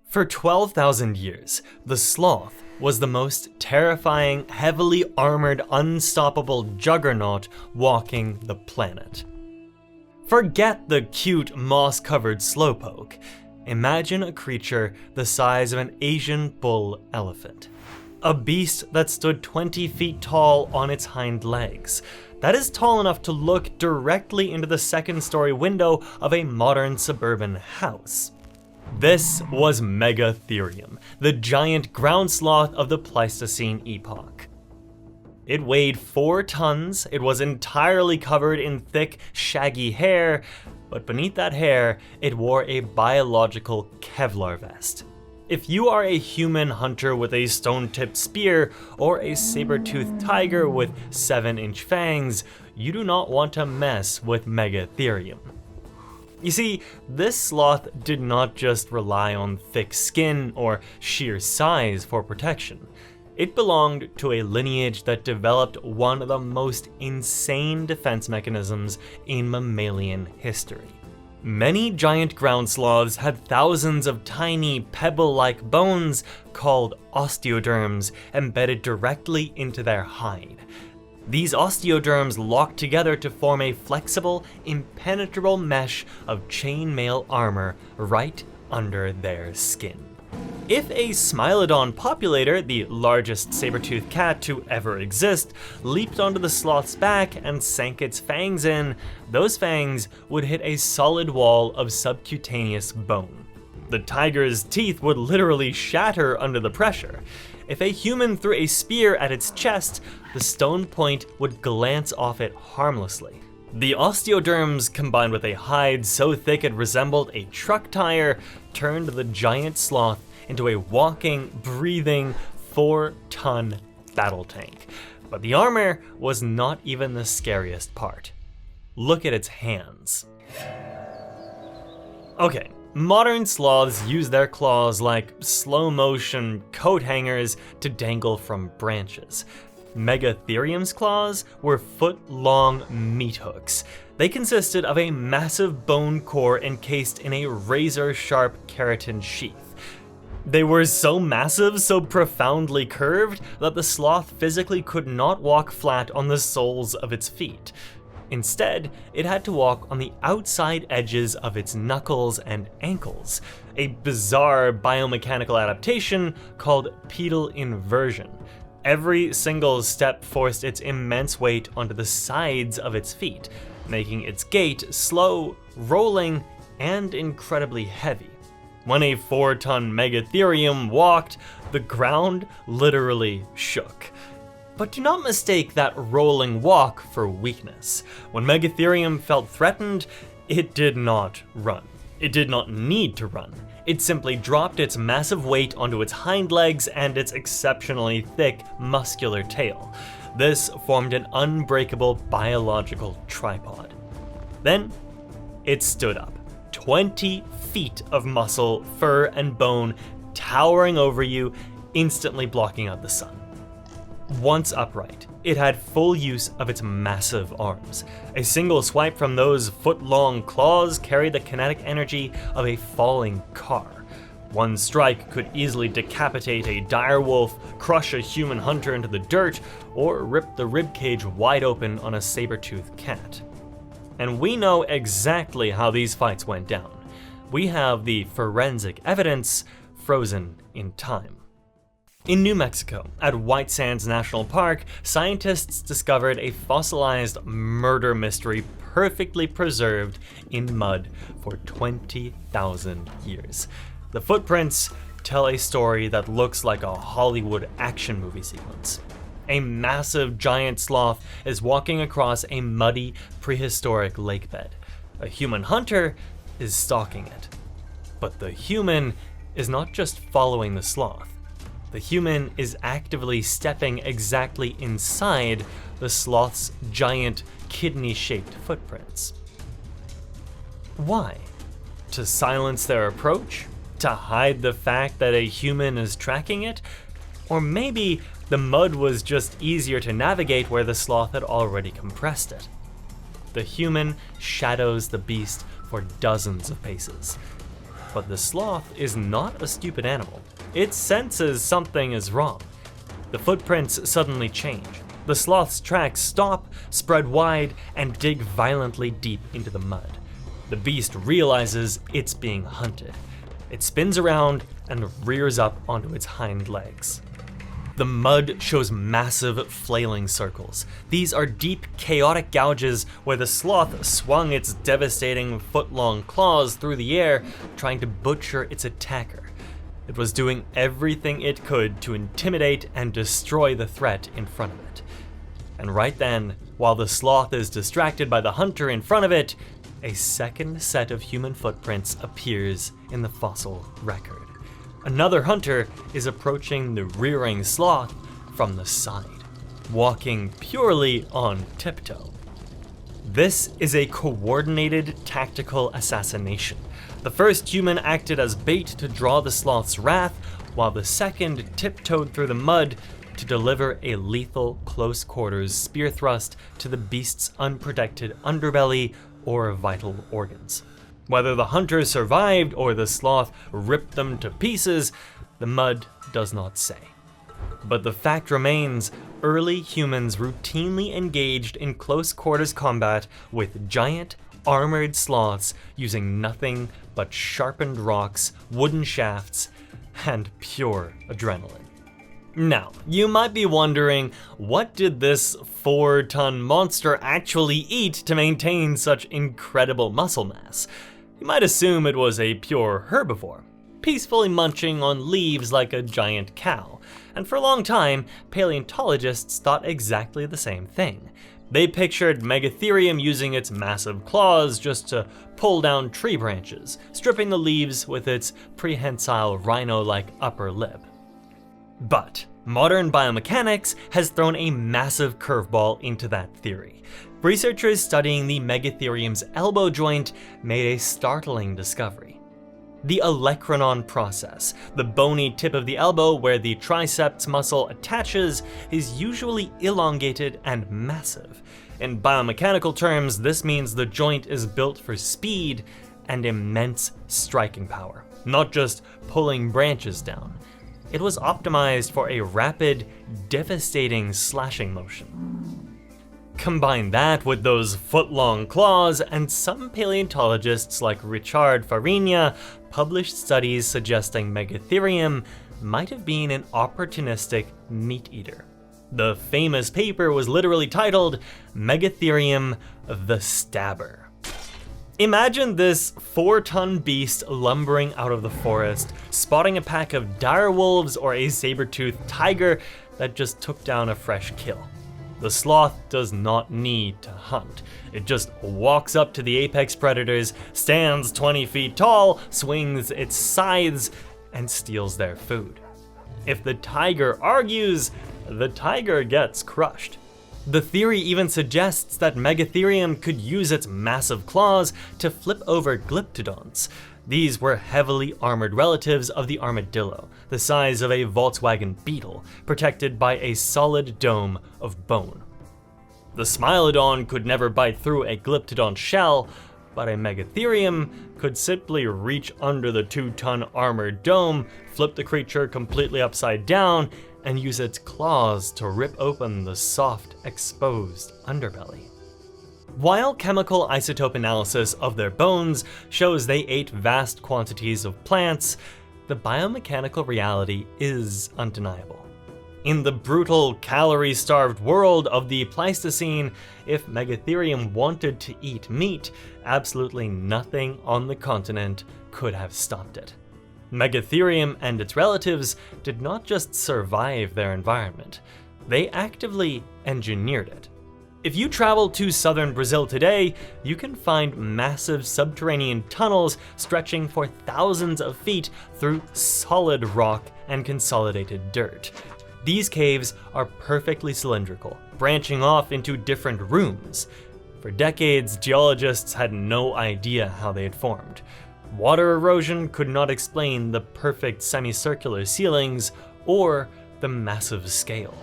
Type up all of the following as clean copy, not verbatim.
For 12,000 years, the sloth was the most terrifying, heavily armored, unstoppable juggernaut walking the planet. Forget the cute, moss-covered slowpoke. Imagine a creature the size of an Asian bull elephant. A beast that stood 20 feet tall on its hind legs. That is tall enough to look directly into the second-story window of a modern suburban house. This was Megatherium, the giant ground sloth of the Pleistocene epoch. It weighed 4 tons, it was entirely covered in thick, shaggy hair, but beneath that hair, it wore a biological Kevlar vest. If you are a human hunter with a stone-tipped spear, or a saber-toothed tiger with 7-inch fangs, you do not want to mess with Megatherium. You see, this sloth did not just rely on thick skin or sheer size for protection. It belonged to a lineage that developed one of the most insane defense mechanisms in mammalian history. Many giant ground sloths had thousands of tiny pebble-like bones called osteoderms embedded directly into their hide. These osteoderms locked together to form a flexible, impenetrable mesh of chainmail armor right under their skin. If a Smilodon populator, the largest saber-toothed cat to ever exist, leaped onto the sloth's back and sank its fangs in, those fangs would hit a solid wall of subcutaneous bone. The tiger's teeth would literally shatter under the pressure. If a human threw a spear at its chest, the stone point would glance off it harmlessly. The osteoderms, combined with a hide so thick it resembled a truck tire, turned the giant sloth into a walking, breathing, 4-ton battle tank. But the armor was not even the scariest part. Look at its hands. Okay. Modern sloths use their claws like slow-motion coat hangers to dangle from branches. Megatherium's claws were foot-long meat hooks. They consisted of a massive bone core encased in a razor-sharp keratin sheath. They were so massive, so profoundly curved, that the sloth physically could not walk flat on the soles of its feet. Instead, it had to walk on the outside edges of its knuckles and ankles, a bizarre biomechanical adaptation called pedal inversion. Every single step forced its immense weight onto the sides of its feet, making its gait slow, rolling, and incredibly heavy. When a 4-ton Megatherium walked, the ground literally shook. But do not mistake that rolling walk for weakness. When Megatherium felt threatened, it did not run. It did not need to run. It simply dropped its massive weight onto its hind legs and its exceptionally thick, muscular tail. This formed an unbreakable biological tripod. Then, it stood up. 20 feet of muscle, fur, and bone towering over you, instantly blocking out the sun. Once upright, it had full use of its massive arms. A single swipe from those foot-long claws carried the kinetic energy of a falling car. One strike could easily decapitate a direwolf, crush a human hunter into the dirt, or rip the ribcage wide open on a saber-toothed cat. And we know exactly how these fights went down. We have the forensic evidence frozen in time. In New Mexico, at White Sands National Park, scientists discovered a fossilized murder mystery perfectly preserved in mud for 20,000 years. The footprints tell a story that looks like a Hollywood action movie sequence. A massive giant sloth is walking across a muddy, prehistoric lakebed. A human hunter is stalking it. But the human is not just following the sloth. The human is actively stepping exactly inside the sloth's giant, kidney-shaped footprints. Why? To silence their approach? To hide the fact that a human is tracking it? Or maybe the mud was just easier to navigate where the sloth had already compressed it. The human shadows the beast for dozens of paces. But the sloth is not a stupid animal. It senses something is wrong. The footprints suddenly change. The sloth's tracks stop, spread wide, and dig violently deep into the mud. The beast realizes it's being hunted. It spins around and rears up onto its hind legs. The mud shows massive flailing circles. These are deep, chaotic gouges where the sloth swung its devastating foot-long claws through the air, trying to butcher its attacker. It was doing everything it could to intimidate and destroy the threat in front of it. And right then, while the sloth is distracted by the hunter in front of it, a second set of human footprints appears in the fossil record. Another hunter is approaching the rearing sloth from the side, walking purely on tiptoe. This is a coordinated tactical assassination. The first human acted as bait to draw the sloth's wrath, while the second tiptoed through the mud to deliver a lethal close-quarters spear thrust to the beast's unprotected underbelly or vital organs. Whether the hunter survived or the sloth ripped them to pieces, the mud does not say. But the fact remains, early humans routinely engaged in close-quarters combat with giant, armored sloths using nothing but sharpened rocks, wooden shafts, and pure adrenaline. Now, you might be wondering, what did this 4-ton monster actually eat to maintain such incredible muscle mass? You might assume it was a pure herbivore, peacefully munching on leaves like a giant cow, and for a long time, paleontologists thought exactly the same thing. They pictured Megatherium using its massive claws just to pull down tree branches, stripping the leaves with its prehensile rhino-like upper lip. But modern biomechanics has thrown a massive curveball into that theory. Researchers studying the Megatherium's elbow joint made a startling discovery. The olecranon process, the bony tip of the elbow where the triceps muscle attaches, is usually elongated and massive. In biomechanical terms, this means the joint is built for speed and immense striking power, not just pulling branches down. It was optimized for a rapid, devastating slashing motion. Combine that with those foot-long claws, and some paleontologists like Richard Farina published studies suggesting Megatherium might have been an opportunistic meat eater. The famous paper was literally titled Megatherium the Stabber. Imagine this 4-ton beast lumbering out of the forest, spotting a pack of dire wolves or a saber-toothed tiger that just took down a fresh kill. The sloth does not need to hunt. It just walks up to the apex predators, stands 20 feet tall, swings its scythes, and steals their food. If the tiger argues, the tiger gets crushed. The theory even suggests that Megatherium could use its massive claws to flip over glyptodonts. These were heavily armored relatives of the armadillo, the size of a Volkswagen Beetle, protected by a solid dome of bone. The Smilodon could never bite through a glyptodont shell, but a Megatherium could simply reach under the 2-ton armored dome, flip the creature completely upside down, and use its claws to rip open the soft, exposed underbelly. While chemical isotope analysis of their bones shows they ate vast quantities of plants, the biomechanical reality is undeniable. In the brutal, calorie-starved world of the Pleistocene, if Megatherium wanted to eat meat, absolutely nothing on the continent could have stopped it. Megatherium and its relatives did not just survive their environment, they actively engineered it. If you travel to southern Brazil today, you can find massive subterranean tunnels stretching for thousands of feet through solid rock and consolidated dirt. These caves are perfectly cylindrical, branching off into different rooms. For decades, geologists had no idea how they had formed. Water erosion could not explain the perfect semicircular ceilings or the massive scale.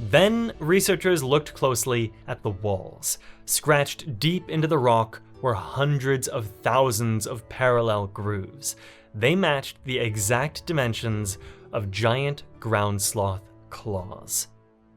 Then researchers looked closely at the walls. Scratched deep into the rock were hundreds of thousands of parallel grooves. they matched the exact dimensions of giant ground sloth claws.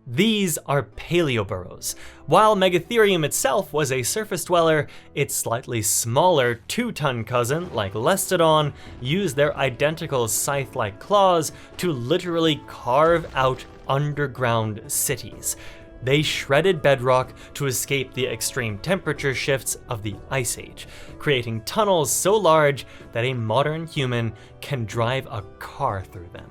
These are paleoburrows. While Megatherium itself was a surface dweller, its slightly smaller 2-ton cousin, like Lestodon, used their identical scythe-like claws to literally carve out underground cities. They shredded bedrock to escape the extreme temperature shifts of the Ice Age, creating tunnels so large that a modern human can drive a car through them.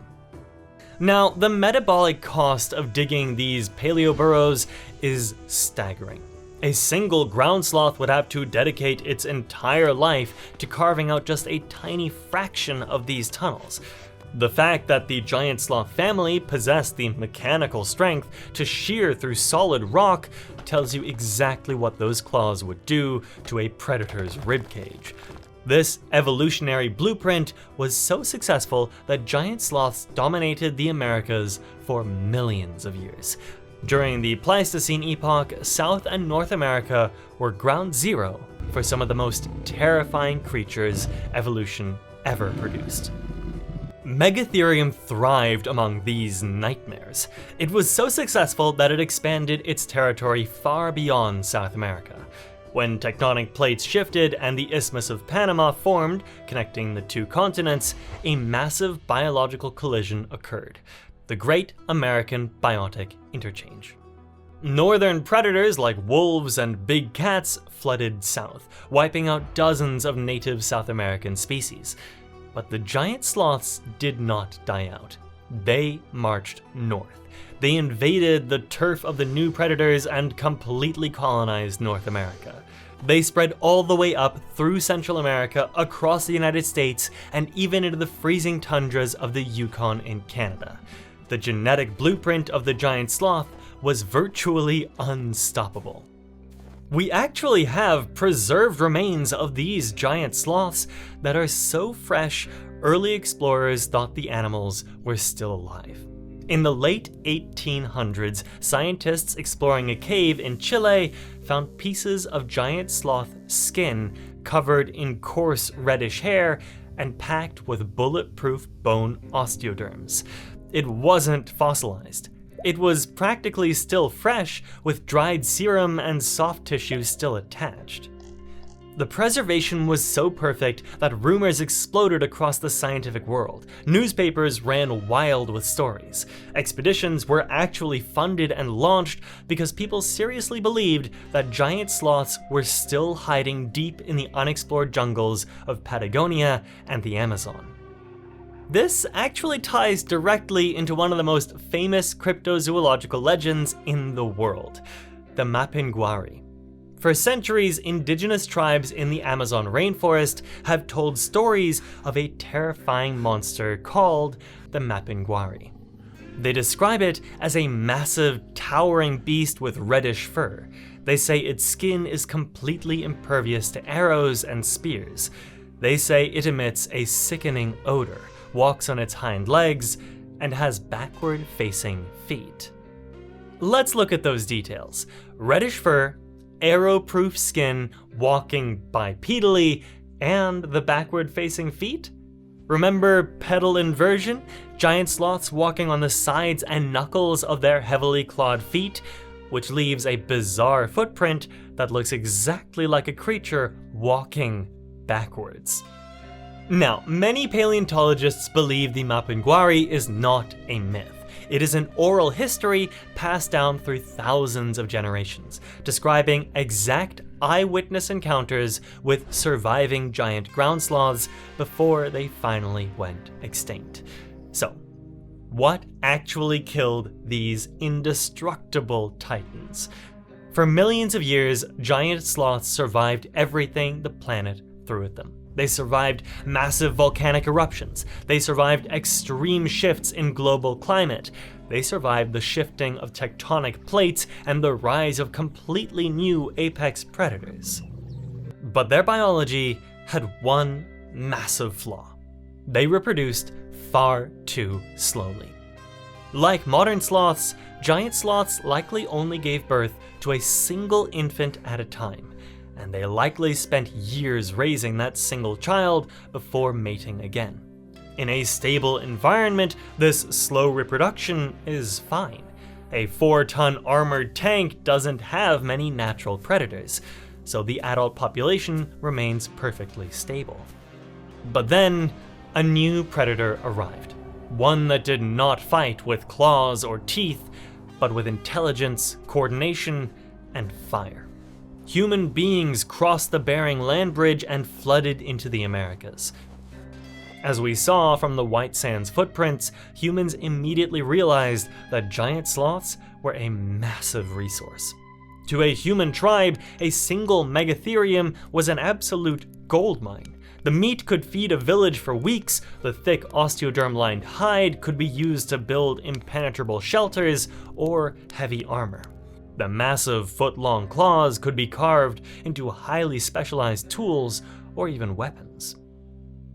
Now, the metabolic cost of digging these paleoburrows is staggering. A single ground sloth would have to dedicate its entire life to carving out just a tiny fraction of these tunnels. The fact that the giant sloth family possessed the mechanical strength to shear through solid rock tells you exactly what those claws would do to a predator's ribcage. This evolutionary blueprint was so successful that giant sloths dominated the Americas for millions of years. During the Pleistocene epoch, South and North America were ground zero for some of the most terrifying creatures evolution ever produced. Megatherium thrived among these nightmares. It was so successful that it expanded its territory far beyond South America. When tectonic plates shifted and the Isthmus of Panama formed, connecting the two continents, a massive biological collision occurred: the Great American Biotic Interchange. Northern predators like wolves and big cats flooded south, wiping out dozens of native South American species. But the giant sloths did not die out. They marched north. They invaded the turf of the new predators and completely colonized North America. They spread all the way up through Central America, across the United States, and even into the freezing tundras of the Yukon in Canada. The genetic blueprint of the giant sloth was virtually unstoppable. We actually have preserved remains of these giant sloths that are so fresh, early explorers thought the animals were still alive. In the late 1800s, scientists exploring a cave in Chile found pieces of giant sloth skin covered in coarse reddish hair and packed with bulletproof bone osteoderms. It wasn't fossilized. It was practically still fresh, with dried serum and soft tissue still attached. The preservation was so perfect that rumors exploded across the scientific world. Newspapers ran wild with stories. Expeditions were actually funded and launched because people seriously believed that giant sloths were still hiding deep in the unexplored jungles of Patagonia and the Amazon. This actually ties directly into one of the most famous cryptozoological legends in the world, the Mapinguari. For centuries, indigenous tribes in the Amazon rainforest have told stories of a terrifying monster called the Mapinguari. They describe it as a massive, towering beast with reddish fur. They say its skin is completely impervious to arrows and spears. They say it emits a sickening odor, walks on its hind legs, and has backward-facing feet. Let's look at those details. Reddish fur, arrow-proof skin, walking bipedally, and the backward-facing feet? Remember pedal inversion? Giant sloths walking on the sides and knuckles of their heavily clawed feet, which leaves a bizarre footprint that looks exactly like a creature walking backwards. Now, many paleontologists believe the Mapinguari is not a myth. It is an oral history passed down through thousands of generations, describing exact eyewitness encounters with surviving giant ground sloths before they finally went extinct. So, what actually killed these indestructible titans? For millions of years, giant sloths survived everything the planet threw at them. They survived massive volcanic eruptions. They survived extreme shifts in global climate. They survived the shifting of tectonic plates and the rise of completely new apex predators. But their biology had one massive flaw. They reproduced far too slowly. Like modern sloths, giant sloths likely only gave birth to a single infant at a time. and they likely spent years raising that single child before mating again. In a stable environment, this slow reproduction is fine. A 4-ton armored tank doesn't have many natural predators, so the adult population remains perfectly stable. But then, a new predator arrived. One that did not fight with claws or teeth, but with intelligence, coordination, and fire. Human beings crossed the Bering Land Bridge and flooded into the Americas. As we saw from the White Sands footprints, humans immediately realized that giant sloths were a massive resource. To a human tribe, a single Megatherium was an absolute goldmine. The meat could feed a village for weeks, the thick osteoderm-lined hide could be used to build impenetrable shelters or heavy armor. The massive foot-long claws could be carved into highly specialized tools or even weapons.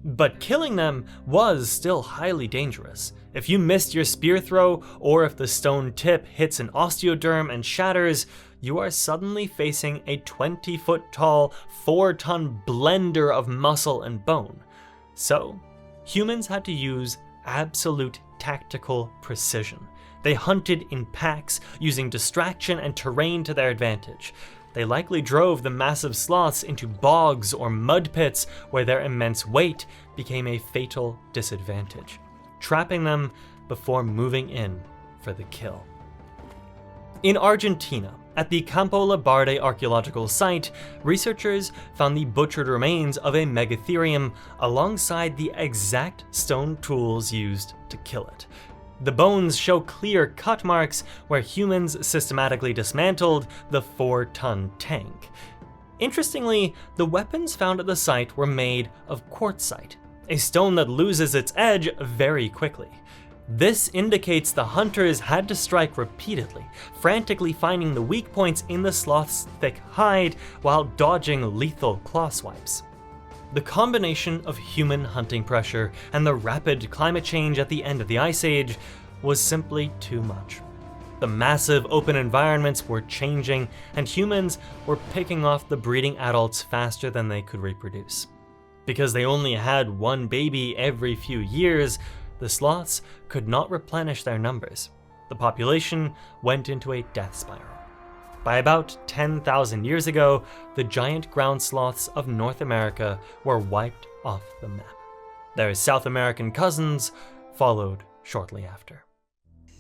But killing them was still highly dangerous. If you missed your spear throw, or if the stone tip hits an osteoderm and shatters, you are suddenly facing a 20-foot-tall, 4-ton blender of muscle and bone. So, humans had to use absolute tactical precision. They hunted in packs, using distraction and terrain to their advantage. They likely drove the massive sloths into bogs or mud pits where their immense weight became a fatal disadvantage, trapping them before moving in for the kill. In Argentina, at the Campo Labarde archaeological site, researchers found the butchered remains of a Megatherium alongside the exact stone tools used to kill it. The bones show clear cut marks where humans systematically dismantled the 4-ton tank. Interestingly, the weapons found at the site were made of quartzite, a stone that loses its edge very quickly. This indicates the hunters had to strike repeatedly, frantically finding the weak points in the sloth's thick hide while dodging lethal claw swipes. The combination of human hunting pressure and the rapid climate change at the end of the Ice Age was simply too much. The massive open environments were changing, and humans were picking off the breeding adults faster than they could reproduce. Because they only had one baby every few years, the sloths could not replenish their numbers. The population went into a death spiral. By about 10,000 years ago, the giant ground sloths of North America were wiped off the map. Their South American cousins followed shortly after.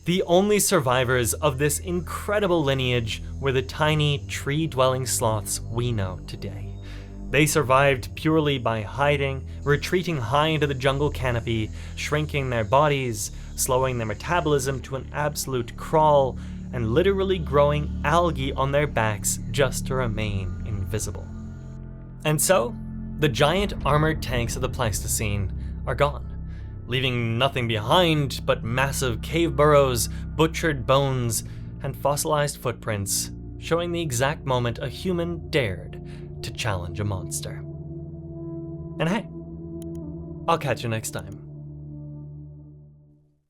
The only survivors of this incredible lineage were the tiny tree-dwelling sloths we know today. They survived purely by hiding, retreating high into the jungle canopy, shrinking their bodies, slowing their metabolism to an absolute crawl, and literally growing algae on their backs just to remain invisible. And so, the giant armored tanks of the Pleistocene are gone, leaving nothing behind but massive cave burrows, butchered bones, and fossilized footprints, showing the exact moment a human dared to challenge a monster. And hey, I'll catch you next time.